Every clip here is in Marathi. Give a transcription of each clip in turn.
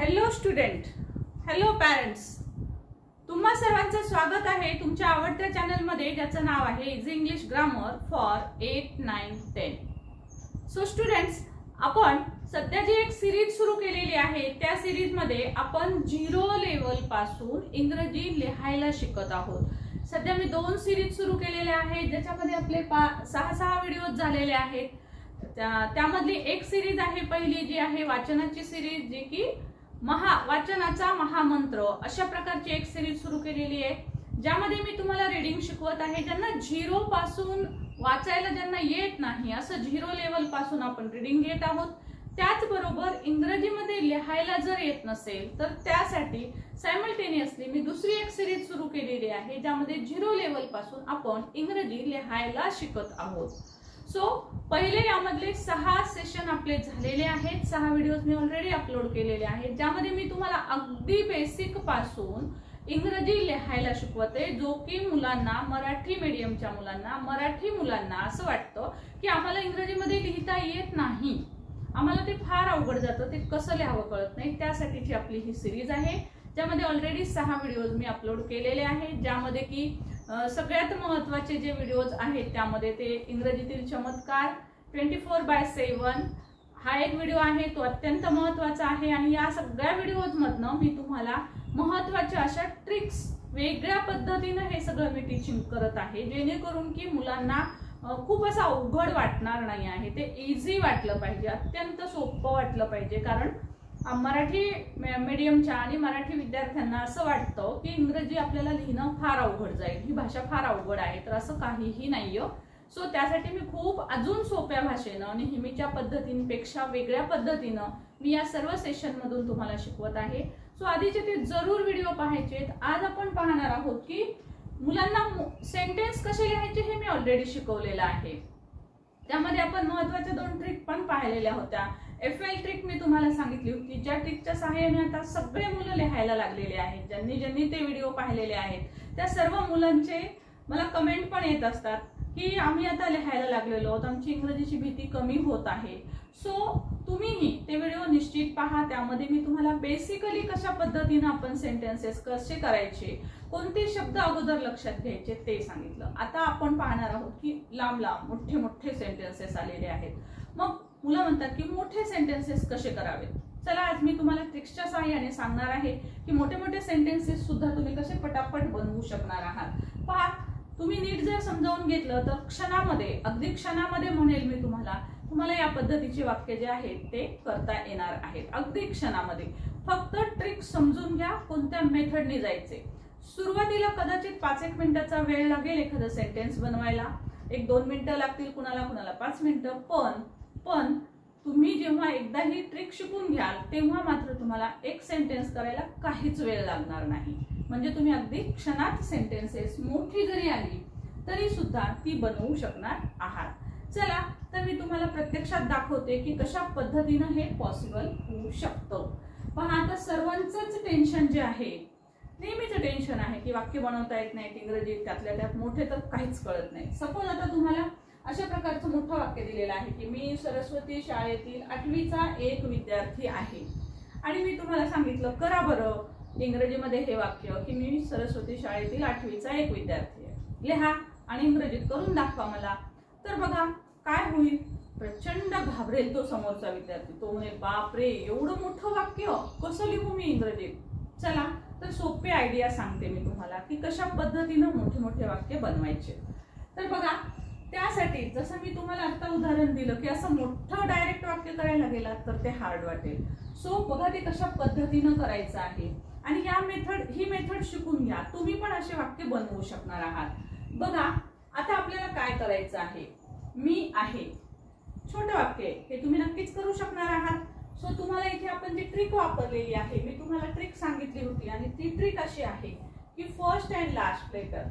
हॅलो स्टुडंट, हॅलो पॅरेंट्स, तुम्हा सर्वांचं स्वागत आहे तुमच्या आवडत्या चॅनल मध्ये ज्याचं नाव आहे easy English grammar for 8, 9, 10. So students, आपण सध्या जी एक सिरीज सुरू केलेली आहे त्या सिरीज मध्ये आपण 0 लेवल पासून इंग्रजी लिहायला शिकत आहोत. सध्या मी 2 सिरीज सुरू केलेल्या आहेत ज्याच्यामध्ये आपले 6 व्हिडिओज झालेले आहेत. त्यामधली एक सिरीज आहे पहिली जी आहे वाचनाची सिरीज, जी की वाचनाचा महामंत्र अशा प्रकारची एक सिरीज सुरू केलेली आहे ज्यामध्ये मी तुम्हाला रीडिंग शिकवत आहे. ज्यांना 0 पासून वाचायला ज्यांना येत नाही असं 0 लेवल पासून आपण रीडिंग घेत आहोत. त्याचबरोबर इंग्रजीमध्ये लिहायला जर येत नसेल तर त्यासाठी सायमल्टेनियसली मी दुसरी एक सिरीज सुरू केलेली आहे ज्यामध्ये 0 लेवल पासून आपण इंग्रजी लिहायला शिकत आहोत. सो पहिले यामधले 6 सेशन आपले झालेले आहेत. 6 व्हिडिओज मी ऑलरेडी अपलोड केलेले आहेत ज्यामध्ये मी तुम्हाला अगदी बेसिक पासून इंग्रजी लिहायला शिकवते, जो की मुलांना, मराठी मीडियमच्या मुलांना, मराठी मुलांना असं वाटतं की आम्हाला इंग्रजीमध्ये लिहिता येत नाही, आम्हाला ते फार अवघड जातं, ते कसं लिहावं कळत नाही. त्यासाठीची आपली ही सिरीज आहे ज्यामध्ये ऑलरेडी 6 व्हिडिओज मी अपलोड केलेले आहेत. ज्यामध्ये की सगळ्यात महत्त्वाचे जे व्हिडिओज आहेत त्यामध्ये ते इंग्रजीतील चमत्कार 24/7 हा एक व्हिडिओ आहे, तो अत्यंत महत्त्वाचा आहे. आणि या सगळ्या व्हिडिओज मधनं मी तुम्हाला महत्त्वाच्या अशा ट्रिक्स वेगळ्या पद्धतीने हे सगळं मी टीचिंग करत आहे जेणेकरून की मुलांना खूप असं अवघड वाटणार नाही आहे, ते इझी वाटलं पाहिजे, अत्यंत सोपं वाटलं पाहिजे. कारण मराठी मीडियमच्या आणि मराठी विद्यार्थ्यांना असं वाटतं की इंग्रजी आपल्याला लिहिणं फार अवघड जाईल, ही भाषा फार अवघड आहे, तर असं काहीही नाहीये. सो त्यासाठी मी खूप अजून सोप्या भाषेनं, नेहमीच्या पद्धतींपेक्षा वेगळ्या पद्धतीनं मी या सर्व सेशन मधून तुम्हाला शिकवत आहे. सो आधीचे ते जरूर व्हिडिओ पाहायचे. आज आपण पाहणार आहोत की मुलांना सेंटेन्स कसे लिहायचे हे मी ऑलरेडी शिकवलेलं आहे. त्यामध्ये आपण महत्त्वाच्या 2 ट्रिक पण पाहिलेल्या होत्या. FL ट्रिक मी तुम्हाला सांगितली होती, ज्या ट्रिकच्या सहाय्याने आता सगळे मुलं लिहायला लागलेले आहेत. ज्यांनी ते व्हिडिओ पाहिलेले आहेत त्या सर्व मुलांचे मला कमेंट पण येत असतात की आम्ही आता लिहायला लागलेलो आहोत, आमची इंग्रजीची भीती कमी होत आहे. सो तुम्हीही ते व्हिडिओ निश्चित पहा. त्यामध्ये मी तुम्हाला बेसिकली कशा पद्धतीने आपण सेंटेन्सेस कसे करायचे, कोणते शब्द अगोदर लक्षात घ्यायचे ते सांगितलं. आता आपण पाहणार आहोत की लांब लांब मोठे सेंटेन्सेस आलेले आहेत. मग मुलं म्हणतात की मोठे सेंटेन्सेस कसे करावेत. चला, आज मी तुम्हाला ट्रिक्सच्या सहाय्याने सांगणार आहे की मोठे सेंटेन्सेस सुद्धा तुम्ही कसे पटापट बनवू शकणार आहात. पहा, तुम्ही नीट जर समजावून घेतलं तर क्षणामध्ये, अगदी क्षणामध्ये म्हणेल मी तुम्हाला या पद्धतीचे वाक्य जे आहेत ते करता येणार आहेत. अगदी क्षणामध्ये. फक्त ट्रिक समजून घ्या, कोणत्या मेथडने जायचे. सुरुवातीला कदाचित 5-1 मिनिटाचा वेळ लागेल एखादं सेंटेन्स बनवायला, 1-2 मिनिटं लागतील, कुणाला 5 मिनिटं. पण तुम्ही जेव्हा एकदा ही ट्रिक शिकून घ्याल तेव्हा मात्र तुम्हाला एक सेंटेन्स करायला काहीच वेळ लागणार नाही. म्हणजे तुम्ही अगदी क्षणात सेंटेन्सेस मोठी जरी आली तरी सुद्धा ती बनवू शकणार आहात. चला, तर मी तुम्हाला प्रत्यक्षात दाखवते की कशा पद्धतीनं हे पॉसिबल होऊ शकतं. पहा, आता सर्वांचंच टेन्शन जे आहे, नेहमीचं टेन्शन आहे की वाक्य बनवता येत नाहीत इंग्रजीत, त्यातल्या त्यात मोठे तर काहीच कळत नाही. सपोज आता तुम्हाला अशा प्रकारचं मोठं वाक्य दिलेलं आहे की मी सरस्वती शाळेतील 8वीचा एक विद्यार्थी आहे. आणि मी तुम्हाला सांगितलं करा बरं इंग्रजीमध्ये हे वाक्य की मी सरस्वती शाळेतील 8वीचा एक विद्यार्थी आहे, लिहा आणि इंग्रजीत करून दाखवा मला. तर बघा काय होईल, प्रचंड घाबरेल तो समोरचा विद्यार्थी. तो म्हणे बापरे, एवढं मोठं वाक्य कसं लिहू मी इंग्रजीत. चला, तर सोपी आयडिया सांगते मी तुम्हाला की कशा पद्धतीनं मोठे वाक्य बनवायचे. तर बघा, त्यासाठी जसं मी तुम्हाला आता उदाहरण दिलं की असं मोठं डायरेक्ट वाक्य करायला गेलात तर ते हार्ड वाटेल. सो बघा ते कशा पद्धतीनं करायचं आहे. आणि ही मेथड शिकून घ्या, तुम्ही पण असे वाक्य बनवू शकणार आहात. बघा, आता आपल्याला काय करायचं आहे, मी आहे, छोटं वाक्य हे तुम्ही नक्कीच करू शकणार आहात. सो तुम्हाला इथे आपण जी ट्रिक वापरलेली आहे, मी तुम्हाला ट्रिक सांगितली होती आणि ती ट्रिक अशी आहे की first and last letter,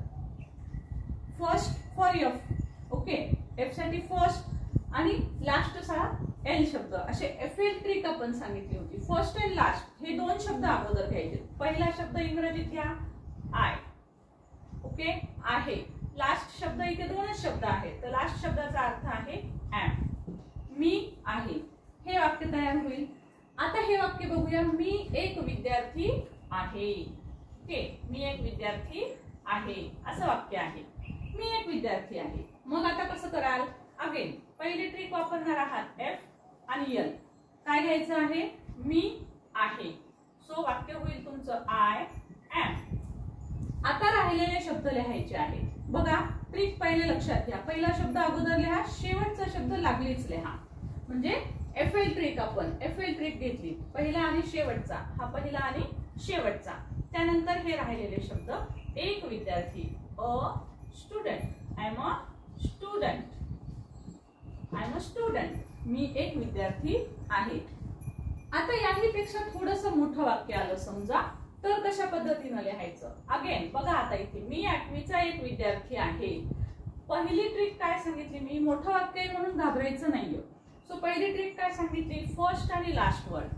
first for F, okay, F साठी फर्स्ट आणि लास्ट सा एल शब्द, असे FL ट्रिक आपण सांगितली होती. फर्स्ट अँड लास्ट हे 2 शब्द अगोदर घ्यायचे. पहिला शब्द इंग्रजीत घ्या आय, ओके, आहे. लास्ट शब्द इथे 2च शब्द आहेत, तर लास्ट शब्दाचा अर्थ आहे ऍम, मी आहे. हे वाक्य तयार होईल. आता हे वाक्य बघूया, मी एक विद्यार्थी आहे. ओके, मी एक विद्यार्थी आहे असं वाक्य आहे. मी एक विद्यार्थी आहे. मग आता कसं कराल? अगेन पहिली ट्रिक वापरणार आहात, एफ आणि एल. काय घ्यायचं आहे? मी आहे. सो वाक्य होईल तुमचं आय एम. आता राहिलेले शब्द लिहायचे आहेत. बघा, ट्रिक पहिले लक्षात घ्या. पहिला शब्द अगोदर लिहा, शेवटचा शब्द लागलीच लिहा. म्हणजे एफएल ट्रिक, आपण एफएल ट्रिक घेतली, पहिला आणि शेवटचा, हा पहिला आणि शेवटचा. त्यानंतर हे राहिलेले शब्द, एक विद्यार्थी, a student, I am a student, I am a student, मी एक विद्यार्थी आहे. आता याहीपेक्षा थोडंसं मोठं वाक्य आलं समजा, तर कशा पद्धतीने लिहायचं? अगेन बघा, आता इथे मी 8वीचा एक विद्यार्थी आहे. पहिली ट्रिक काय सांगितली? मी मोठं वाक्य आहे म्हणून घाबरायचं नाहीये. सो पहिली ट्रिक काय सांगितली? फर्स्ट आणि लास्ट वर्ड.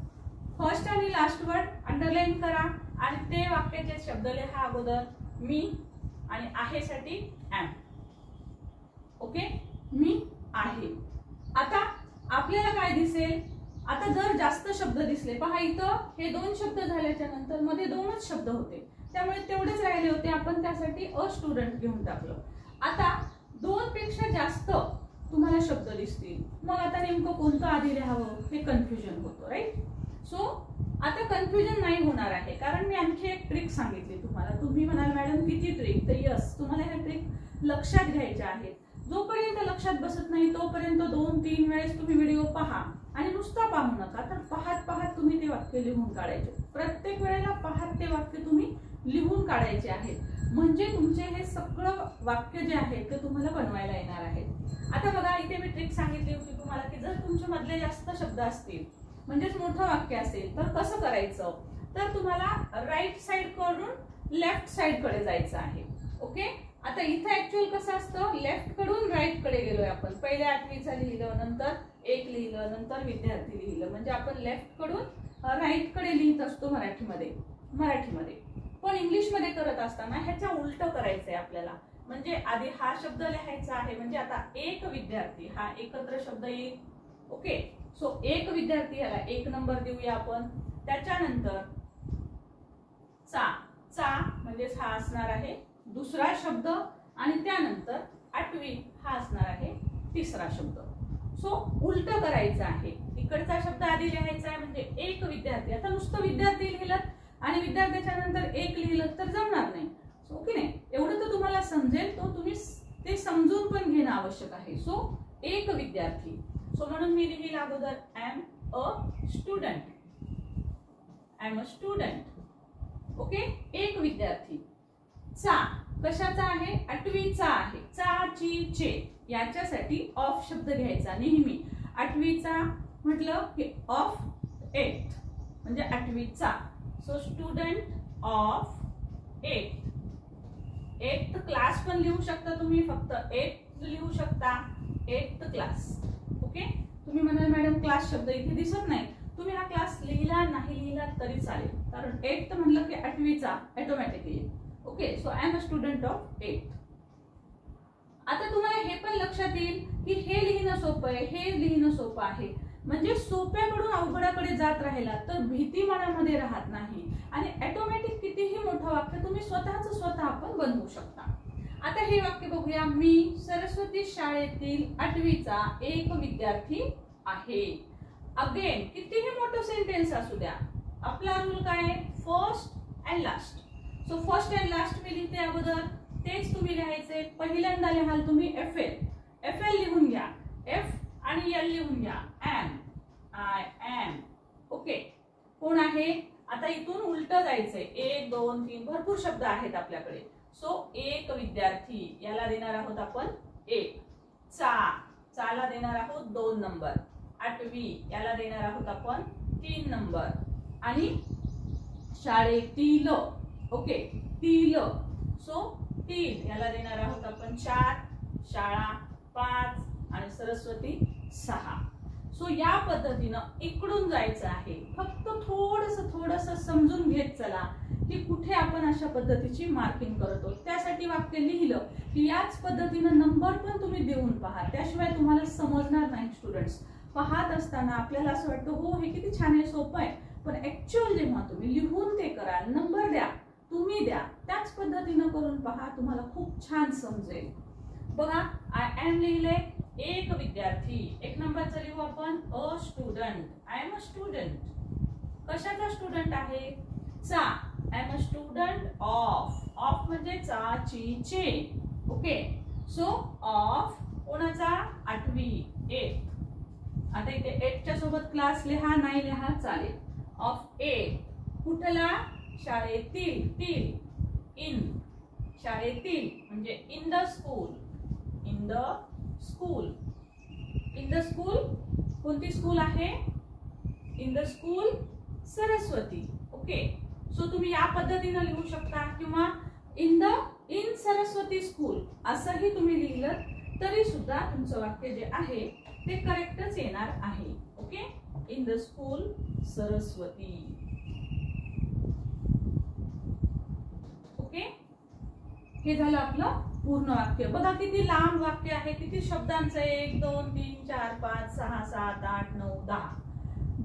फर्स्ट आणि लास्ट वर्ड अंडरलाईन करा आणि ते वाक्याचे शब्द लिहा अगोदर. मी आणि आहे साठी एम. ओके, मी आहे. आता आपल्याला काय दिसेल? आता जर जास्त शब्द दिसले, पहा इथं हे 2 शब्द झाल्याच्या नंतर मध्ये 2च शब्द होते, त्यामुळे तेवढेच राहिले होते, आपण त्यासाठी अ स्टुडंट घेऊन टाकलं. आता 2 पेक्षा जास्त तुम्हाला शब्द दिसतील, मग आता नेमकं कोणतं आधी लिहावं हे कन्फ्युजन होतं, राईट? सो आता कन्फ्युजन नाही होणार आहे, कारण मी आणखी एक ट्रिक सांगितली तुम्हाला. तुम्ही म्हणाल मॅडम किती ट्रिक? तर यस, तुम्हाला ह्या ट्रिक लक्षात घ्यायच्या आहेत. जोपर्यंत लक्षात बसत नाही तोपर्यंत 2-3 वेळेस तुम्ही व्हिडिओ पहा आणि नुसता पाहू नका, तर पाहत पाहत तुम्ही ते वाक्य लिहून काढायचे. प्रत्येक वेळेला पाहत ते वाक्य तुम्ही लिहून काढायचे आहेत, म्हणजे तुमचे हे सगळं वाक्य जे आहे ते तुम्हाला बनवायला येणार आहे. आता बघा, इथे मी ट्रिक सांगितली होती तुम्हाला की जर तुमच्या मधले जास्त शब्द असतील, म्हणजेच मोठं वाक्य असेल, तर कसं करायचं? तर तुम्हाला राईट साइड कडून लेफ्ट साइड कडे जायचं आहे. ओके, आता इथं ऍक्च्युअल कसं असतं? लेफ्ट कडून राईट कडे गेलोय आपण. पहिले 8वीचा लिहिलं, नंतर एक लिहिलं, नंतर विद्यार्थी लिहिलं, म्हणजे आपण लेफ्ट कडून राईट कडे लिहित असतो मराठीमध्ये. पण इंग्लिश मध्ये करत असताना ह्याच्या उलट करायचंय आपल्याला. म्हणजे आधी हा शब्द लिहायचा आहे, म्हणजे आता एक विद्यार्थी हा एकत्र शब्द येईल. ओके, सो एक विद्यार्थी, याला 1 नंबर देऊया आपण. त्याच्यानंतर चा म्हणजे हा असणार आहे दुसरा शब्द, आणि त्यानंतर 8वी हा असणार आहे तिसरा शब्द. सो उलट करायचं आहे. इकडचा शब्द आधी लिहायचा आहे, म्हणजे एक विद्यार्थी. आता नुसतं विद्यार्थी लिहिलं आणि विद्यार्थ्याच्या नंतर एक लिहिलं तर जमणार नाही. सो की नाही, एवढं तर तुम्हाला समजेल, तो तुम्ही ते समजून पण घेणं आवश्यक आहे. सो एक विद्यार्थी. सो म्हणून मी लिहिलं अगोदर I am a student, I am a student. Okay, एक विद्यार्थी. चा कशाचा आहे? 8वीचा आहे. चा ची चे याच्यासाठी ऑफ शब्द घ्यायचा नेहमी. 8वीचा म्हटलं की ऑफ 8th म्हणजे 8वीचा. So student of 8th class पण लिहू शकता तुम्ही, फक्त 8th लिहू शकता, 8th क्लास. ओके, तुम्ही म्हणाल मॅडम क्लास शब्द इथे दिसत नाही, तुम्ही हा क्लास लिहिला नाही लिहिला तरी चालेल, कारण 8th म्हटलं की 8वीचा automatically. Okay, so I am a student of 8th. आता तुम्हाला हे पण लक्षात येईल की हे लिहिणं सोपं आहे, हे लिहिणं सोपं आहे. म्हणजे सोप्याकडून अवघडाकडे जात राहिला तर भीती मनामध्ये राहत नाही आणि ऑटोमॅटिक कितीही मोठं वाक्य तुम्ही स्वतः पण बनवू शकता. आता हे वाक्य बघूया. मी सरस्वती शाळेतील 8वीचा एक विद्यार्थी आहे. अगेन कितीही मोठं सेंटेन्स असू द्या, आपला रूल काय आहे? First and last. So first and last मी लिहिते अगोदर, तेच तुम्ही लिहायचे. पहिल्यांदा लिहाल तुम्ही एफ एल लिहून घ्या, एफ आणि एल लिहून घ्या. M, I am. ओके, कोण आहे? आता इथून उलट जायचंय. 1 2 3 भरपूर शब्द आहेत आपल्याकडे. सो एक विद्यार्थी याला देणार आहोत आपण 1. चाला देणार आहोत 2 नंबर. 8वी याला देणार आहोत आपण 3 नंबर. आणि शाळेतील, ओके, तील. सो 3 याला देणार आहोत आपण 4, शाळा 5 आणि सरस्वती 6. सो या पद्धतीनं इकडून जायचं आहे. फक्त थोडस समजून घेत चला की कुठे आपण अशा पद्धतीची मार्किंग करतो. त्यासाठी वाक्य लिहिलं की याच पद्धतीनं नंबर पण तुम्ही देऊन पहा, त्याशिवाय तुम्हाला समजणार नाही स्टुडंट्स. पाहत असताना आपल्याला असं वाटतं हो हे किती छान आहे, सोपं आहे, पण ऍक्च्युअल जेव्हा तुम्ही लिहून ते कराल, नंबर द्या, तुम्ही द्या, त्याच पद्धतीनं करून पहा, तुम्हाला खूप छान समजेल. बघा, आय एम लिहिले एक विद्यार्थी, एक नंबरचं लिहू आपण अ student. I am a student. कशाचा स्टुडंट आहे? चा. I am a student of. Of म्हणजे चा, ची, चे. ओके, सो ऑफ कोणाचा? 8वी, 8. आता इथे 8च्या सोबत क्लास लिहा, नाही लिहा चालेल. ऑफ 8. कुठला? शाळेतील. तील, इन. शाळेतील म्हणजे in the school. In the school. In the school कोणती स्कूल आहे? In the school Saraswati. Okay, so तुम्ही या पद्धतीने लिहू शकता किंवा इन सरस्वती स्कूल असंही तुम्ही लिहिलं तरी सुद्धा तुमचं वाक्य जे आहे ते करेक्टच येणार आहे. Okay, in the school Saraswati. Okay, हे झालं आपलं पूर्ण वाक्य. बघा किती लांब वाक्य आहे, किती शब्दांचं आहे. 1 2 3 4 5 6 7 8 9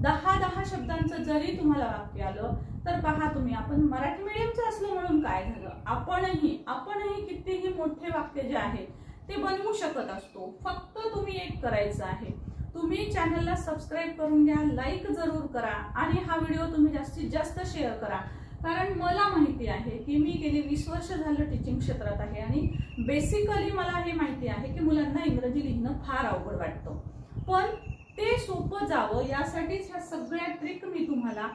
10 शब्दांचं जरी तुम्हाला वाक्य आलं तर पहा तुम्ही, आपण मराठी मीडियमचं असलो म्हणून काय झालं, आपणही कितीही मोठे वाक्य जे आहे ते बनवू शकत असतो. फक्त तुम्ही एक करायचं आहे, तुम्ही चॅनलला सबस्क्राईब करून घ्या, लाईक जरूर करा आणि हा व्हिडिओ तुम्ही जास्तीत जास्त शेअर करा. कारण मला माहिती आहे की मी गेली 20 वर्ष झालं टीचिंग क्षेत्रात आहे आणि बेसिकली मला हे माहिती आहे की मुलांना इंग्रजी लिहिणं फार अवघड वाटतं, पण ते सोपं जावं यासाठीच ह्या सगळ्या ट्रिक मी तुम्हाला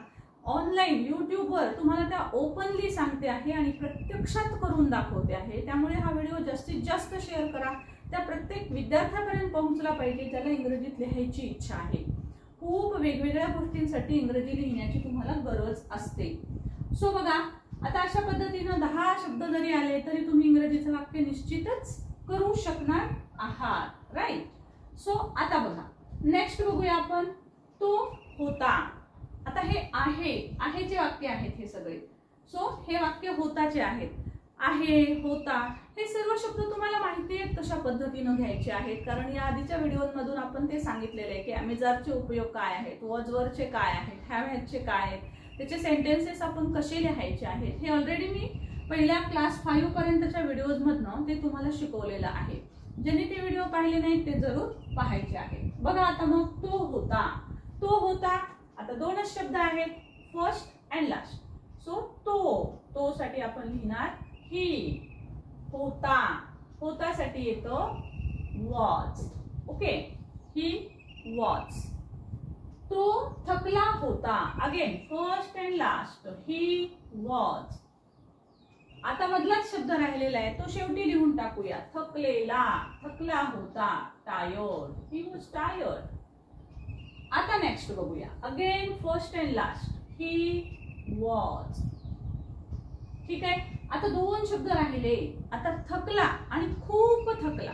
ऑनलाईन युट्यूबवर तुम्हाला त्या ओपनली सांगते आहे आणि प्रत्यक्षात करून दाखवते आहे. त्यामुळे हा व्हिडिओ जास्तीत जास्त शेअर करा, त्या प्रत्येक विद्यार्थ्यापर्यंत पोहोचला पाहिजे ज्याला इंग्रजीत लिहायची इच्छा आहे. खूप वेगवेगळ्या गोष्टींसाठी इंग्रजी लिहिण्याची तुम्हाला गरज असते. सो बघा, आता अशा पद्धतीनं 10 शब्द जरी आले तरी तुम्ही इंग्रजीचं वाक्य निश्चितच करू शकणार आहात. राईट. सो आता बघा, नेक्स्ट बघूया आपण. तो होता. आता हे आहेचे वाक्य आहेत हे सगळे. सो हे वाक्य होताचे आहेत. आहे, होता, हे सर्व शब्द तुम्हाला माहिती आहेत कशा पद्धतीनं घ्यायचे आहेत, कारण या आधीच्या व्हिडिओमधून आपण ते सांगितलेले आहे की अमेजारचे उपयोग काय आहेत, वॉजवरचे काय आहेत, हॅव हॅजचे काय आहेत, त्याचे सेंटेन्सेस आपण कसे लिहायचे आहेत, हे ऑलरेडी मी पहिल्या क्लास 5 पर्यंतच्या व्हिडिओज मधनं ते तुम्हाला शिकवलेलं आहे. ज्यांनी ते व्हिडिओ पाहिले नाहीत ते जरूर पाहायचे आहेत. बघा आता मग, तो होता. आता 2च शब्द आहेत, फर्स्ट अँड लास्ट. सो तो साठी आपण लिहिणार ही. होतासाठी येतं वॉज. Okay, he was. तो थकला होता. Again first and last, he was. आता मधलाच शब्द राहिलेला आहे, तो शेवटी लिहून टाकूया. थकला होता. Tired, he was tired. आता नेक्स्ट बघूया. Again first and last, he was. ठीक आहे. आता 2 शब्द राहिले. आता थकला आणि खूप थकला.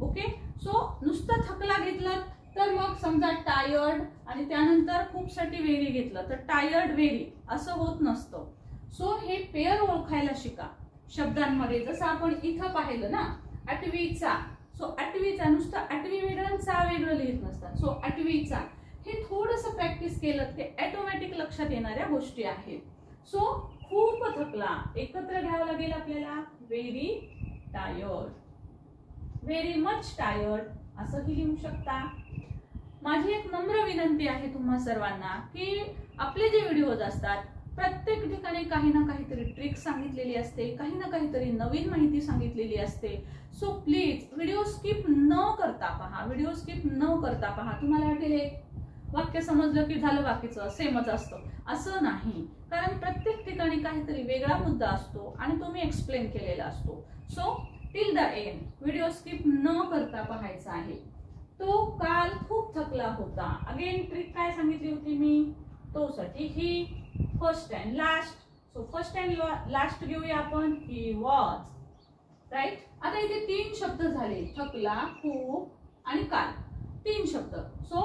ओके, सो नुसतं थकला घेतलं तर मग समजा टायर्ड आणि त्यानंतर खूप साठी व्हेरी घेतलं तर टायर्ड व्हेरी असं होत नसतं. सो हे पेअर ओळखायला शिका शब्दांमध्ये. जसं आपण इथं पाहिलं ना, 8वीचा. सो 8वीचा नुसतं 8वी वेगळं, चा वेगळं लिहित नसतात. सो 8वीचा हे थोडंसं प्रॅक्टिस केलं ते ऑटोमॅटिक लक्षात येणाऱ्या गोष्टी आहेत. सो खूप थकला एकत्र घ्यावं लागेल आपल्याला. Very tired, very much tired असंही लिहू शकता. माझी एक नम्र विनंती आहे तुम्हा सर्वांना की आपले जे व्हिडिओज असतात प्रत्येक ठिकाणी काही ना काहीतरी ट्रिक सांगितलेली असते, काही ना काहीतरी नवीन माहिती सांगितलेली असते. सो प्लीज व्हिडिओ स्किप न करता पहा. तुम्हाला वाटेल एक वाक्य समजलं की झालं, बाकीचं सेमच असतं, असं नाही. कारण प्रत्येक ठिकाणी काहीतरी वेगळा मुद्दा असतो आणि तो मी एक्सप्लेन केलेला असतो. So till the end video skip न करता पाहायचा आहे. तो काल खूप थकला होता. अगेन ट्रिक काय सांगितली होती मी, तो साठी ही. First and last. So first and last घेऊया आपण. He was. राईट. आता इथे 3 शब्द झाले, थकला, खूप आणि काल. 3 शब्द. सो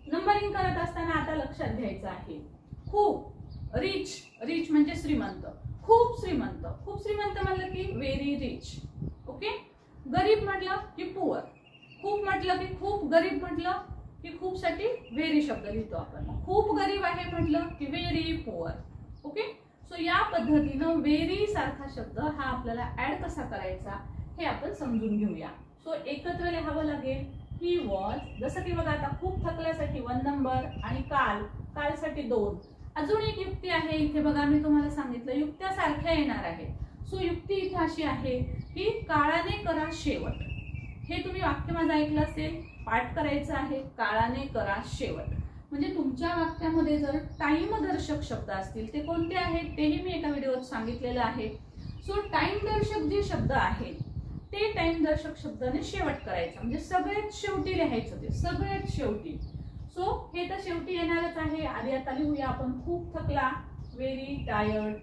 नंबरिंग करत असताना आता लक्षात घ्यायचं आहे. खूप, रिच म्हणजे श्रीमंत. खूप श्रीमंत म्हणलं की व्हेरी रिच. ओके. गरीब म्हटलं की पुअर. खूप म्हटलं की खूप, गरीब म्हटलं की खूप साठी व्हेरी शब्द लिहितो आपण. खूप गरीब आहे म्हटलं की व्हेरी पुअर. ओके, सो या पद्धतीनं व्हेरी सारखा शब्द हा आपल्याला ऍड कसा करायचा हे आपण समजून घेऊया. सो एकत्र लिहावं लागेल. ही वॉज, जसं की बघा आता खूप थकल्यासाठी 1 नंबर आणि कालसाठी 2. अजून एक युक्ती आहे इथे बघा, मी तुम्हाला सांगितलं युक्त्या सारख्या येणार आहेत. सो युक्ती इथे अशी आहे की काळाने करा शेवट. हे तुम्ही वाक्य माझं ऐकलं असेल, पाठ करायचं आहे. काळाने करा शेवट म्हणजे तुमच्या वाक्यामध्ये जर टाइम दर्शक शब्द असतील ते कोणते आहेत तेही मी एका व्हिडिओत सांगितलेलं आहे. सो टाइम दर्शक जे शब्द आहेत ते टाइम दर्शक शब्दाने शेवट करायचा म्हणजे सगळ्यात शेवटी लिहायचं, ते सगळ्यात शेवटी. सो हे तर शेवटी येणारच आहे. आधी आता लिहूया आपण. खूप थकला, व्हेरी टायर्ड.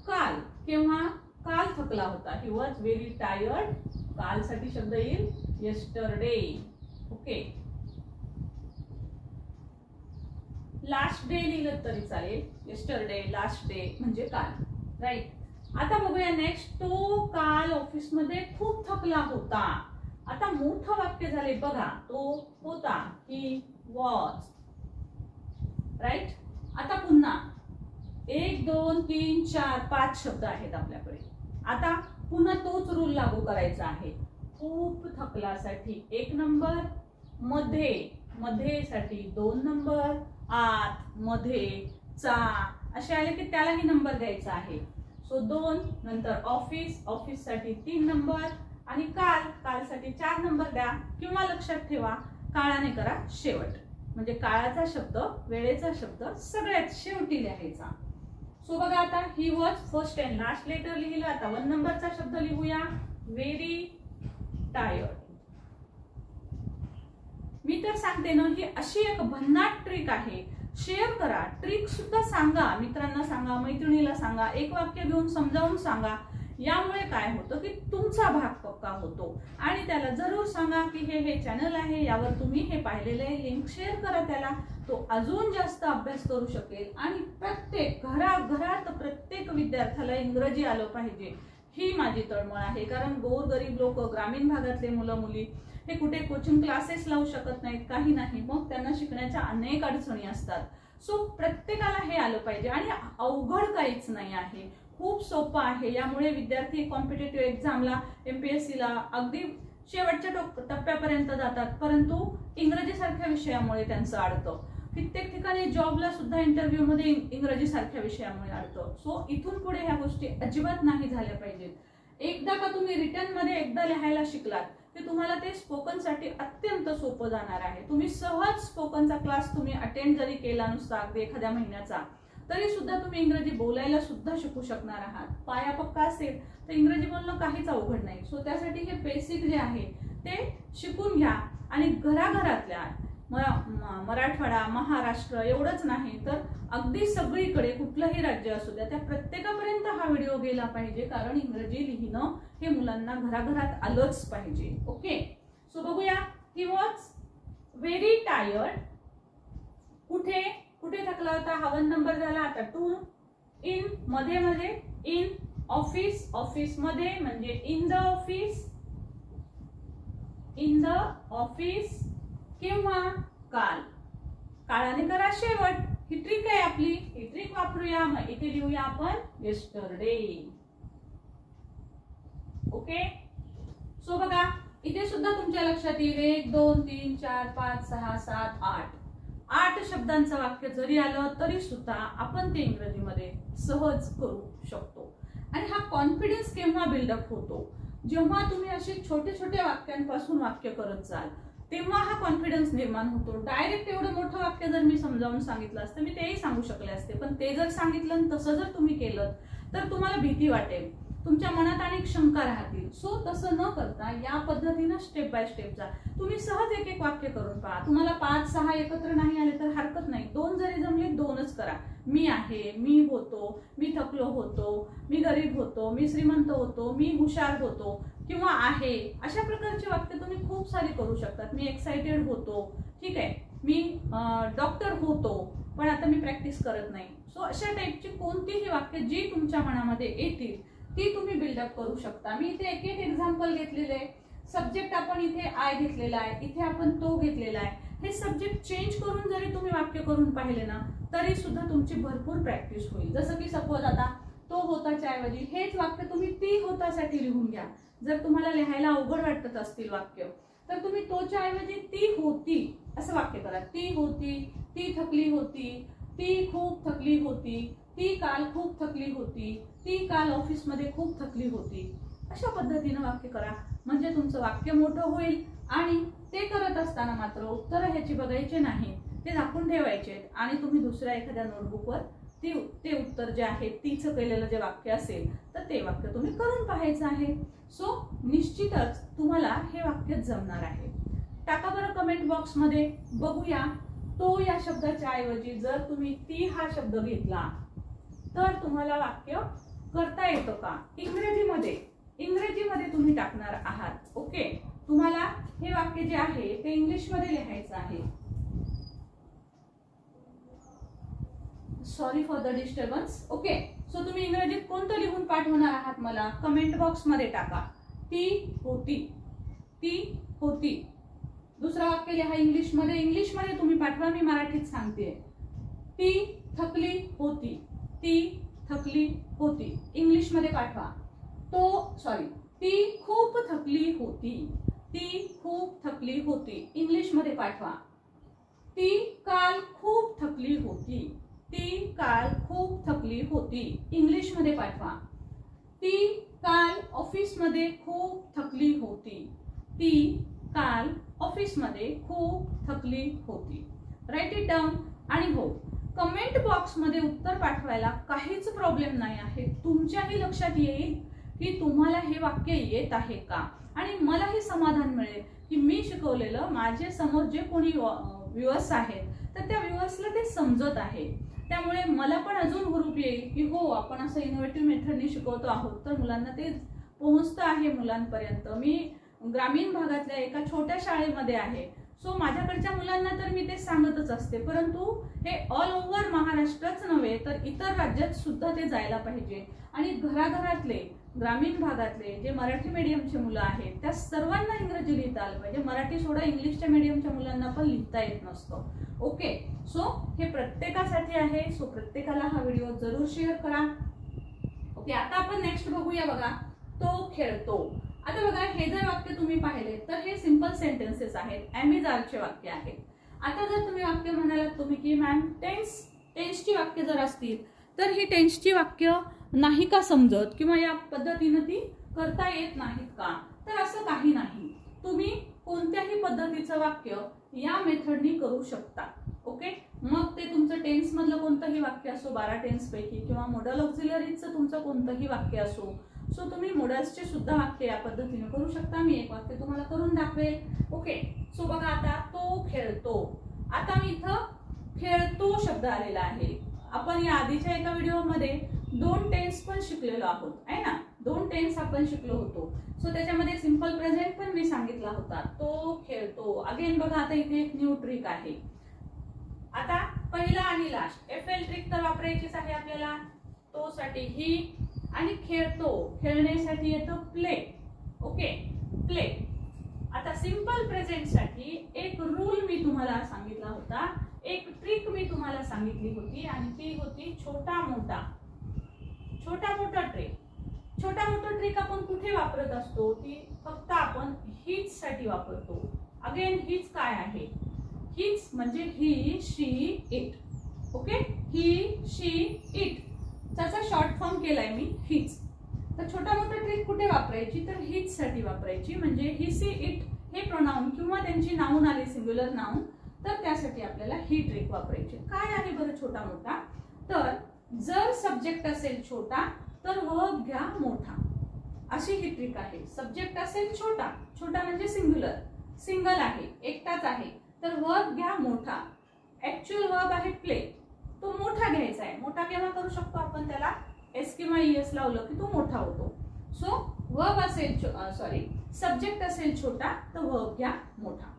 काल, केव्हा? काल थकला होता, ही वॉज व्हेरी टायर्ड. कालसाठी शब्द येईल येस्टरडे. ओके, लास्ट डे लिहिलं तरी चालेल. येस्टरडे, लास्ट डे म्हणजे काल. राईट. आता बघूया नेक्स्ट. तो काल ऑफिसमध्ये खूप थकला होता. आता मोठं वाक्य झाले बघा. तो होता, ही वॉज. राईट. आता पुन्हा 1 2 3 4 5 शब्द आहेत आपल्याकडे. आता पुन्हा तोच रूल लागू करायचा आहे. खूप थकलासाठी 1 नंबर, मध्ये साठी 2 नंबर, आत, मध्ये, चा असे आले की त्यालाही नंबर द्यायचा आहे. सो 2 नंतर ऑफिस साठी 3 नंबर आणि कालसाठी 4 नंबर द्या. किंवा लक्षात ठेवा काळाने करा शेवट म्हणजे काळाचा शब्द, वेळेचा शब्द सगळ्यात शेवटी लिहायचा. सो बघा आता ही was first and last letter लिहिलं. आता 1 नंबरचा शब्द लिहूया, व्हेरी टायर्ड. मी तर सांगते ना, ही अशी एक भन्नाट ट्रिक आहे. शेअर करा, ट्रिक सुद्धा सांगा, मित्रांना सांगा, मैत्रिणीला सांगा, एक वाक्य घेऊन समजावून सांगा. यामुळे काय होतं की तुमचा भाग पक्का होतो. आणि त्याला जरूर सांगा की हे चॅनल आहे, यावर तुम्ही हे पाहिलेलं आहे, लिंक शेअर करा त्याला. तो अजून जास्त अभ्यास करू शकेल आणि प्रत्येक घरात प्रत्येक विद्यार्थ्याला इंग्रजी आलं पाहिजे ही माझी तळमळ आहे. कारण गोरगरीब लोक, ग्रामीण भागातले मुलं मुली हे कुठे कोचिंग क्लासेस लावू शकत नाहीत, काही नाही. मग त्यांना शिकण्याच्या अनेक अडचणी असतात. सो प्रत्येकाला हे आलं पाहिजे आणि अवघड काहीच नाही आहे, खूप सोपं आहे. यामुळे विद्यार्थी कॉम्पिटेटिव्ह एक्झामला, MPSC ला अगदी शेवटच्या टप्प्यापर्यंत जातात, परंतु इंग्रजी सारख्या विषयामुळे त्यांचं अडतं. कित्येक ठिकाणी जॉबला सुद्धा इंटरव्ह्यू मध्ये इंग्रजी सारख्या विषयामुळे अडतं. सो इथून पुढे ह्या गोष्टी अजिबात नाही झाल्या पाहिजेत. एकदा का तुम्ही रिटर्न मध्ये एकदा लिहायला शिकलात की तुम्हाला ते स्पोकन साठी अत्यंत सोपं जाणार आहे. तुम्ही सहज स्पोकनचा क्लास तुम्ही अटेंड जरी केला नुसता अगदी एखाद्या महिन्याचा, तरी सुद्धा तुम्ही इंग्रजी बोलायला सुद्धा शिकू शकणार आहात. पाया पक्का असेल तर इंग्रजी बोलणं काहीच अवघड नाही. सो त्यासाठी हे बेसिक जे आहे ते शिकून घ्या आणि घराघरातल्या मराठवाडा, महाराष्ट्र एवढंच नाही तर अगदी सगळीकडे कुठलंही राज्य असू द्या त्या प्रत्येकापर्यंत हा व्हिडिओ गेला पाहिजे. कारण इंग्रजी लिहिणं हे मुलांना घराघरात आलंच पाहिजे. ओके, सो बघूया. He was very tired. कुठे थकला होता, हा 1 नंबर झाला. आता 2 इन, मध्ये इन, ऑफिस मध्ये म्हणजे इन द ऑफिस, किंवा काळाने करा शेवट. ही ट्रिक आहे आपली, ही ट्रिक वापरूया. मग इथे लिहूया आपण येस्टरडे. ओके, सो बघा इथे सुद्धा तुमच्या लक्षात येईल 1 2 3 4 5 6 7 8 शब्दांचं वाक्य जरी आलं तरी सुद्धा आपण ते इंग्रजीमध्ये सहज करू शकतो. आणि हा कॉन्फिडन्स केव्हा बिल्डअप होतो, जेव्हा तुम्ही असे छोटे छोटे वाक्यांपासून वाक्य करत जाल तेव्हा हा कॉन्फिडन्स निर्माण होतो. डायरेक्ट एवढं मोठं वाक्य जर मी समजावून सांगितलं असतं मी तेही सांगू शकले असते, पण ते जर सांगितलं आणि तसं जर तुम्ही केलं तर तुम्हाला भीती वाटेल, तुमच्या मनात अनेक शंका राहतील. सो तसं न करता या पद्धतीनं स्टेप बाय स्टेप जा. तुम्ही सहज एक एक वाक्य करून पहा. तुम्हाला 5-6 एकत्र नाही आले तर हरकत नाही, 2 जरी जमले 2च करा. मी आहे, मी होतो, मी थकलो होतो, मी गरीब होतो, मी श्रीमंत होतो, मी हुशार होतो किंवा आहे, अशा प्रकारचे वाक्य तुम्ही खूप सारी करू शकतात. मी एक्साइटेड होतो, ठीक आहे, मी डॉक्टर होतो पण आता मी प्रॅक्टिस करत नाही. सो अशा टाईपची कोणतीही वाक्य जी तुमच्या मनामध्ये येतील ती तुम्ही बिल्डअप करू शकता. मी इथे एक एक्झाम्पल घेतलेले. सब्जेक्ट आपण इथे आय घेतलेला आहे, इथे आपण तो घेतलेला आहे. हे सब्जेक्ट चेंज करून जरी तुम्ही वाक्य करून पाहिले ना तरी सुद्धा तुमची भरपूर प्रॅक्टिस होईल. जसं की सपोज आता तो होताच्या ऐवजी हेच वाक्य तुम्ही ती होतासाठी लिहून घ्या. जर तुम्हाला लिहायला अवघड वाटत असतील वाक्य तर तुम्ही तोच्या ऐवजी ती होती असं वाक्य करा. ती होती, ती थकली होती, ती खूप थकली होती, ती काल खूप थकली होती, ती काल ऑफिसमध्ये खूप थकली होती. अशा पद्धतीने वाक्य करा म्हणजे तुमचं वाक्य मोठं होईल. आणि ते करत असताना मात्र उत्तर ह्याची बघायचे नाही, ते झाकून ठेवायचे आणि तुम्ही दुसऱ्या एखाद्या नोटबुकवर ते उत्तर जे आहे तिचं केलेलं जे वाक्य असेल तर ते वाक्य तुम्ही करून पाहायचं आहे. सो निश्चितच तुम्हाला हे वाक्य जमणार आहे. टाका बरं कमेंट बॉक्स मध्ये, बघूया तो या शब्दाच्या ऐवजी जर तुम्ही ती हा शब्द घेतला तर तुम्हाला वाक्य करता येतं का. इंग्रजीमध्ये तुम्ही टाकणार आहात. ओके, तुम्हाला हे वाक्य जे आहे ते इंग्लिश मध्ये लिहायचं आहे. Sorry for the disturbance. Okay, so तुम्ही इंग्रजीत कोणतं लिहून पाठवणार आहात मला कमेंट बॉक्स मध्ये टाका. ती होती, ती होती. दुसरा वाक्य लिहा इंग्लिश मध्ये तुम्ही पाठवा, मी मराठीत सांगते. ती थकली होती, ती थकली होती. इंग्लिश मध्ये पाठवा. ती खूप थकली होती, ती खूप थकली होती. इंग्लिश मध्ये पाठवा. ती काल खूप थकली होती, ती काल खूप थकली होती. इंग्लिश मध्ये पाठवा. ती काल ऑफिसमध्ये खूप थकली होती, ती काल ऑफिसमध्ये खूप थकली होती. Write it down. आणि हो, कमेंट बॉक्स मध्ये उत्तर पाठवायला काहीच प्रॉब्लेम नाही आहे. तुमच्याही लक्षात येईल की तुम्हाला हे वाक्य येत आहे का आणि मलाही समाधान मिळेल की मी शिकवलेलं माझे समोर जे कोणी व्ह्युअर्स आहेत तर त्या व्ह्युअर्सला ते समजत आहे. त्यामुळे मला पण अजून हुरूप येईल की हो आपण असं इनोव्हेटिव्ह मेथडने शिकवतो आहोत तर मुलांना ते पोहोचतं आहे मुलांपर्यंत. मी ग्रामीण भागातल्या एका छोट्या शाळेमध्ये आहे. सो माझ्याकडच्या मुलांना तर मी ते सांगतच असते, परंतु हे ऑल ओव्हर महाराष्ट्रच नव्हे तर इतर राज्यात सुद्धा ते जायला पाहिजे. आणि घराघरातले ग्रामीण भागातले जे मराठी मीडियमचे मुलं आहेत त्या सर्वांना इंग्रजी लिहिता आलं पाहिजे. मराठी सोडा इंग्लिशच्या मीडियमच्या मुलांना पण लिहिता येत नसतं. ओके, सो हे प्रत्येकासाठी आहे. सो प्रत्येकाला हा व्हिडिओ जरूर शेअर करा. ओके, आता आपण नेक्स्ट बघूया. बघा, तो खेळतो. आता बघा, हे जर वाक्य तुम्ही पाहिले तर हे सिंपल सेंटेन्सेस आहेत, ॲमिजारचे वाक्य आहेत. आता जर तुम्ही वाक्य म्हणालात तुम्ही की मॅम टेन्सची वाक्य जर असतील तर ही टेन्सची वाक्य नाही का समजत किंवा या पद्धतीने ती करता येत नाहीत का, तर असं काही नाही. तुम्ही कोणत्याही पद्धतीचं वाक्य या मेथडनी करू शकता. ओके, मग ते तुमचं टेन्स मधलं कोणतंही वाक्य असो 12 टेन्स पैकी किंवा मॉडल ऑक्झिलरीचं तुमचं कोणतंही वाक्य असो. सो तुम्ही मॉडल्सचे सुद्धा वाक्य या पद्धतीने करू शकता. मी एक वाक्य तुम्हाला करून दाखवेल. ओके, सो बघा, आता तो खेळतो. आता मी इथं खेळतो शब्द आलेला आहे. आपण या आधीच्या एका व्हिडिओमध्ये 2 टेन्स पण शिकलेलो आहोत आहे ना. 2 टेन्स आपण शिकलो होतो. सो त्याच्यामध्ये सिंपल प्रेझेंट पण मी सांगितला होता. तो खेळतो. अगेन बघा, आता इथे एक न्यू ट्रिक आहे. आता पहिला आणि लास्ट एफएल ट्रिक तर वापरायचीच आहे आपल्याला. तो साठी ही आणि खेळतो खेळण्यासाठी येतो प्ले. Okay, play. आता सिंपल प्रेझेंट साठी एक रूल मी तुम्हाला सांगितला होता, एक ट्रिक मी तुम्हाला सांगितली होती आणि ती होती छोटा मोठा. छोटा मोठा ट्रिक. छोटा मोठा ट्रिक आपण कुठे वापरत असतो, ती फक्त आपण हीच साठी वापरतो. अगेन हीच काय आहे, हीच म्हणजे he she it. Okay, he she it त्याचा शॉर्ट फॉर्म केलाय मी हीच. तर छोटा मोठा ट्रिक कुठे वापरायची, तर हीच साठी वापरायची. म्हणजे ही सी इट हे प्रोनाउन किंवा त्यांची नाउन आली सिंग्युलर नाउन तर त्यासाठी आपल्याला ही ट्रिक वापरायची. काय आहे बरं छोटा मोठा, तर जर सब्जेक्ट असेल छोटा तर वर्ब घ्या मोठा, अशी ही ट्रिक आहे. सब्जेक्ट असेल छोटा, छोटा म्हणजे सिंग्युलर, सिंगल आहे, एकटाच आहे, तर वर्ब घ्या मोठा. ऍक्च्युअल वर्ब आहे प्ले, तो मोठा घ्यायचा आहे. मोठा केव्हा करू शकतो आपण, त्याला एस किंवा ईएस लावलं की तो मोठा होतो. सो वर्ब असेल सब्जेक्ट असेल छोटा तर वर्ब घ्या मोठा.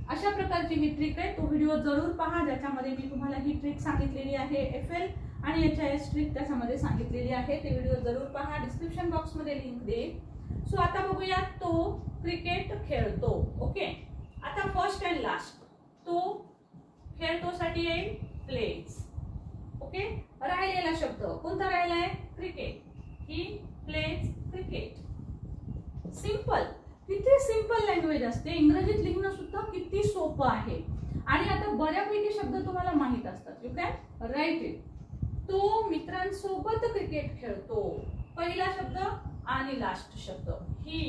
अशा प्रकारची ही ट्रिक आहे. तो व्हिडिओ जरूर पहा ज्याच्यामध्ये मी तुम्हाला ही ट्रिक सांगितलेली आहे. एफएल आणि HIS ट्रिक त्याच्यामध्ये सांगितलेली आहे. ते व्हिडिओ जरूर पहा. डिस्क्रिप्शन बॉक्स मध्ये लिंक देईल. सो आता बघूया तो क्रिकेट खेळतो. ओके, आता फर्स्ट अँड लास्ट. तो खेळतो साठी येईल प्लेज. ओके, राहिलेला शब्द कोणता राहिलाय? Cricket. He plays cricket. Simple. किती सिंपल लँग्वेज असते. इंग्रजीत लिहिणं सुद्धा किती सोपं आहे. आणि आता बऱ्यापैकी शब्द तुम्हाला माहित असतात. You can write it. तो मित्रांसोबत क्रिकेट खेळतो. पहिला शब्द आणि लास्ट शब्द. ही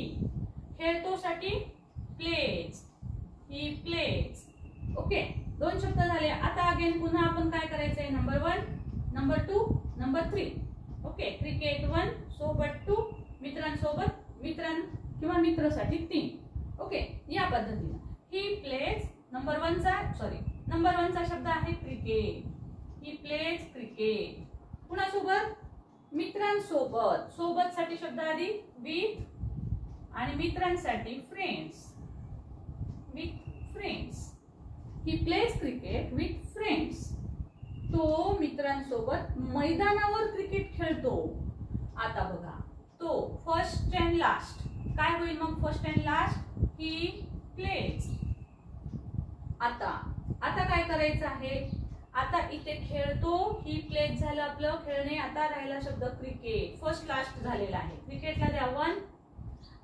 खेळतो साठी प्लेज. He plays. ओके, दोन शब्द झाले. आता अगेन पुन्हा आपण काय करायचंय? Number 1, number 2, number 3. Okay, cricket 1 सोबत 2, मित्रांसोबत किंवा मित्रासाठी 3. ओके, या पद्धतीने ही प्लेज. नंबर 1चा शब्द आहे क्रिकेट. He plays cricket. कुणासोबत? मित्रांसोबत. सोबत साठी शब्द आधी विथ आणि मित्रांसाठी friends. With friends. He plays cricket with friends. तो मित्रांसोबत मैदानावर क्रिकेट खेळतो. आता बघा, तो फर्स्ट अँड लास्ट काय होईल मग? First and last he plays. आता काय करायचं आहे? आता इथे खेळतो, ही प्लेज झालं आपलं खेळणे. आता राहिला शब्द क्रिकेट. फर्स्ट लास्ट झालेला आहे. क्रिकेटला द्या 1.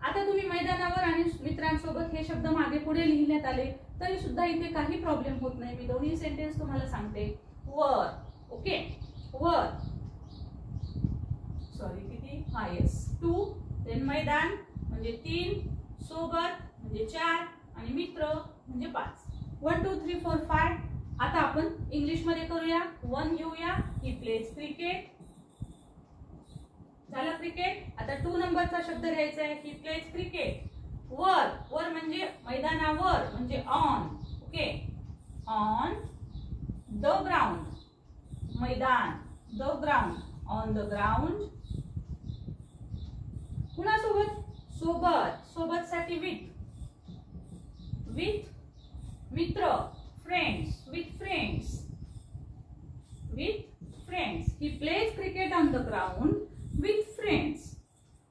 आता तुम्ही मैदानावर आणि मित्रांसोबत हे शब्द मागे पुढे लिहिण्यात आले तरी सुद्धा इथे काही प्रॉब्लेम होत नाही. मी दोन्ही सेंटेन्स तुम्हाला सांगते. वर. ओके, वर. सॉरी, किती? हा, येस, 2. देन मैदान म्हणजे 3, सोबत म्हणजे 4 आणि मित्र म्हणजे 5. 1 2 3 4 5. आता आपण इंग्लिश मध्ये करूया. 1 घेऊया. He plays cricket. झालं क्रिकेट. आता 2 नंबरचा शब्द घ्यायचा आहे. He plays cricket. वर. वर म्हणजे मैदानावर म्हणजे on. Okay, on the ground. मैदान. The ground. On the ground. कुणासोबत? सोबत. सोबत साठी विथ. विथ मित्र. Friends. With friends. With friends. He plays cricket on the ground with friends.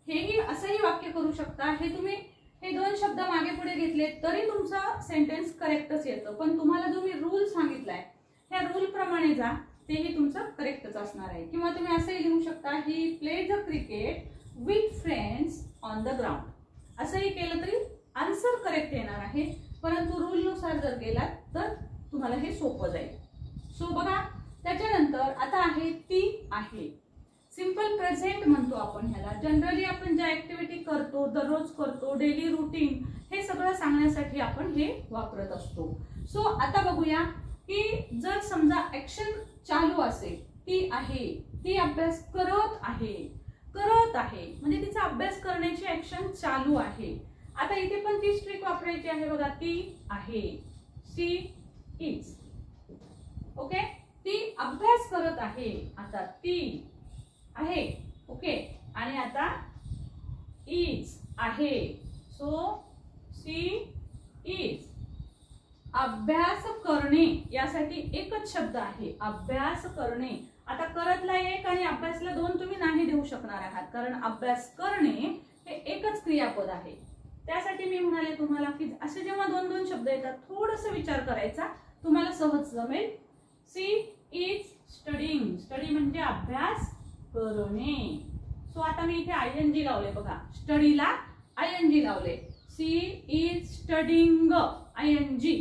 हेही असंही वाक्य करू शकता. हे तुम्ही हे 2 शब्द मागे पुढे घेतले तरी तुमचा सेंटेन्स करेक्टच येतं. पण तुम्हाला जो मी रूल सांगितलाय ह्या रूल प्रमाणे जा, तेही तुमचं करेक्टच असणार आहे. किंवा तुम्ही असंही लिहू शकता, he plays a cricket with friends on the ground. असंही केलं तरी आन्सर करेक्ट येणार आहे. परंतु रूल नुसार जर गेलात तर तुम्हाला हे सोपं जाईल. सो बघा, त्याच्यानंतर आता आहे ती आहे. सिंपल प्रेझेंट म्हणतो आपण ह्याला. जनरली आपण ज्या ऍक्टिव्हिटी करतो, दररोज करतो, डेली रुटीन, हे सगळं सांगण्यासाठी आपण हे वापरत असतो. सो आता बघूया की जर समजा ऍक्शन चालू असेल, ती आहे, ती अभ्यास करत आहे. करत आहे म्हणजे तिचा अभ्यास करण्याची ऍक्शन चालू आहे. आता इथे पण तीच ट्रिक वापरायची आहे बघा. ती आहे. शी इज. ओके, ती अभ्यास करत आहे. आता ती आहे. ओके, आणि आता इज आहे. So she is. अभ्यास करणे यासाठी एकच शब्द आहे, अभ्यास करणे. आता करतला 1 आणि अभ्यासला 2 तुम्ही नाही देऊ शकणार आहात, कारण अभ्यास करणे हे एकच क्रियापद आहे. त्यासाठी मी म्हणाले तुम्हाला की असे जेव्हा 2-2 शब्द येतात थोडंसं विचार करायचा, तुम्हाला सहज जमेल. C is studying. स्टडी म्हणजे अभ्यास करणे. सो आता मी इथे आयएनजी लावले बघा. स्टडीला आयएनजी लावले. She is studying ING.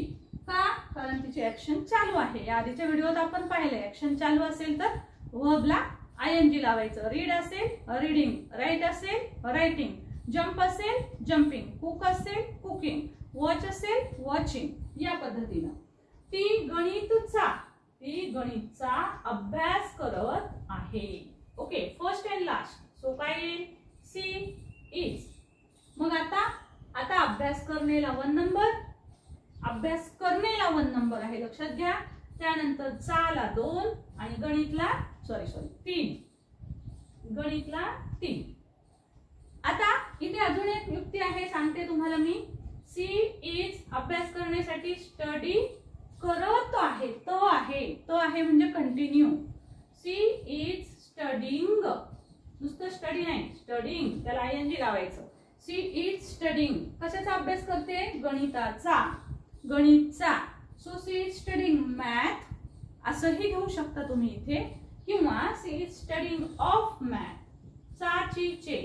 का? कारण तिची ऍक्शन चालू आहे. या आधीच्या व्हिडिओत आपण पाहिले ऍक्शन चालू असेल तर वर्बला आयएनजी लावायचं. रीड असेल रीडिंग, राईट असेल रायटिंग, जंप असेल जंपिंग, कुक असेल कुकिंग, वॉच असेल वॉचिंग. या पद्धतीनं ती गणितचा अभ्यास करत आहे. Okay, first and last. So काय येईल? She is. मग आता अभ्यास करणेला 1 नंबर, अभ्यास करणेला 1 नंबर आहे, लक्षात घ्या. त्यानंतर चाला 2 आणि गणितला 3. गणितला 3. आता इथे अजून एक युक्ती आहे, सांगते तुम्हाला मी. सी इज अभ्यास करण्यासाठी स्टडी करत आहे. तो आहे म्हणजे कंटिन्यू. She is studying. नुसतं स्टडी नाही, स्टडीइंग, त्याला आयएनजी लावायचं. She is studying. कशाचा अभ्यास करते? गणिताचा. गणितचा. So she is studying math असंही घेऊ शकता तुम्ही इथे, किंवा she is studying of math. चाचीचे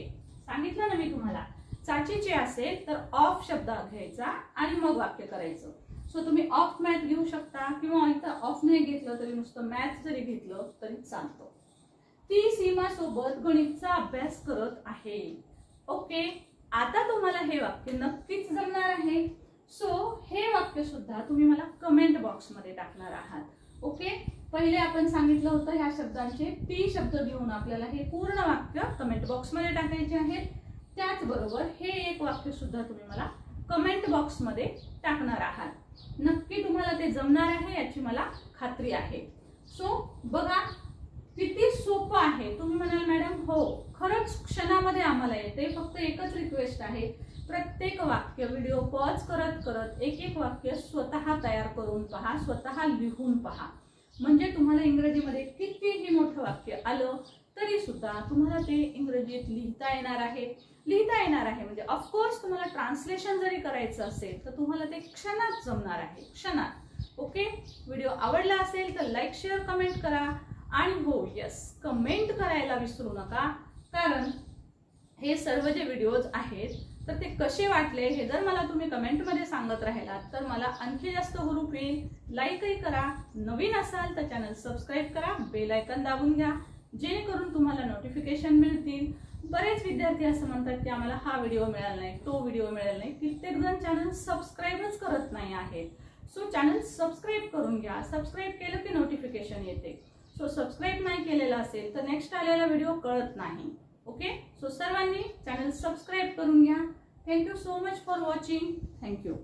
सांगितलं ना मी तुम्हाला, चाचीचे असेल तर ऑफ शब्द घ्यायचा आणि मग वाक्य करायचं. सो तुम्ही ऑफ मॅथ घेऊ शकता, किंवा इथं ऑफ नाही घेतलं तरी नुसतं मॅथ जरी घेतलं तरी चालतं. ती सीमा सोबत गणितचा अभ्यास करत आहे. ओके, आता तुम्हाला हे वाक्य नक्कीच जमणार आहे. सो हे वाक्य सुद्धा तुम्ही मला कमेंट बॉक्स मध्ये टाकणार आहात. ओके, पहिले आपण सांगितलं होतं ह्या शब्दांचे ती शब्द घेऊन आपल्याला हे पूर्ण वाक्य कमेंट बॉक्स मध्ये टाकायचे आहे. त्याचबरोबर हे एक वाक्य सुद्धा तुम्ही मला कमेंट बॉक्स मध्ये टाकणार आहात. नक्की तुम्हाला ते जमणार आहे याची मला खात्री आहे. सो बघा किती सोपं आहे. तुम्ही म्हणाल मॅडम हो खरंच क्षणामध्ये आम्हाला येते. फक्त एकच रिक्वेस्ट आहे, प्रत्येक वाक्य व्हिडिओ पॉज करत करत एक एक वाक्य स्वतः तयार करून पहा, स्वतः लिहून पहा. म्हणजे तुम्हाला इंग्रजीमध्ये कितीही मोठं वाक्य आलं तरी सुद्धा तुम्हाला ते इंग्रजीत लिहिता येणार आहे. लिहिता येणार आहे म्हणजे ऑफकोर्स तुम्हाला ट्रान्सलेशन जरी करायचं असेल तर तुम्हाला ते क्षणात जमणार आहे, क्षणात. ओके, व्हिडिओ आवडला असेल तर लाईक शेअर कमेंट करा. आणि हो यस, कमेंट करायला विसरू नका, कारण हे सर्व जे व्हिडिओज आहेत तर ते कसे वाटले हे जर मला तुम्ही कमेंटमध्ये सांगत राहिलात तर मला आणखी जास्त हुरूप येईल. लाईकही करा, नवीन असाल तर चॅनल सबस्क्राईब करा, बेल आयकॉन दाबून घ्या जेणेकरून तुम्हाला नोटिफिकेशन मिळतील. बरेच विद्यार्थी असं म्हणतात की आम्हाला हा व्हिडिओ मिळाला नाही, तो व्हिडिओ मिळाला नाही. कित्येक जण चॅनल सबस्क्राईबच करत नाही आहेत. सो चॅनल सबस्क्राईब करून घ्या. सबस्क्राईब केलं की नोटिफिकेशन येते. सो सबस्क्राईब नाही केलेलं असेल तर नेक्स्ट आलेला व्हिडिओ कळत नाही. ओके, सो सर्वांनी चॅनल सबस्क्राईब करून घ्या. Thank you so much for watching. Thank you.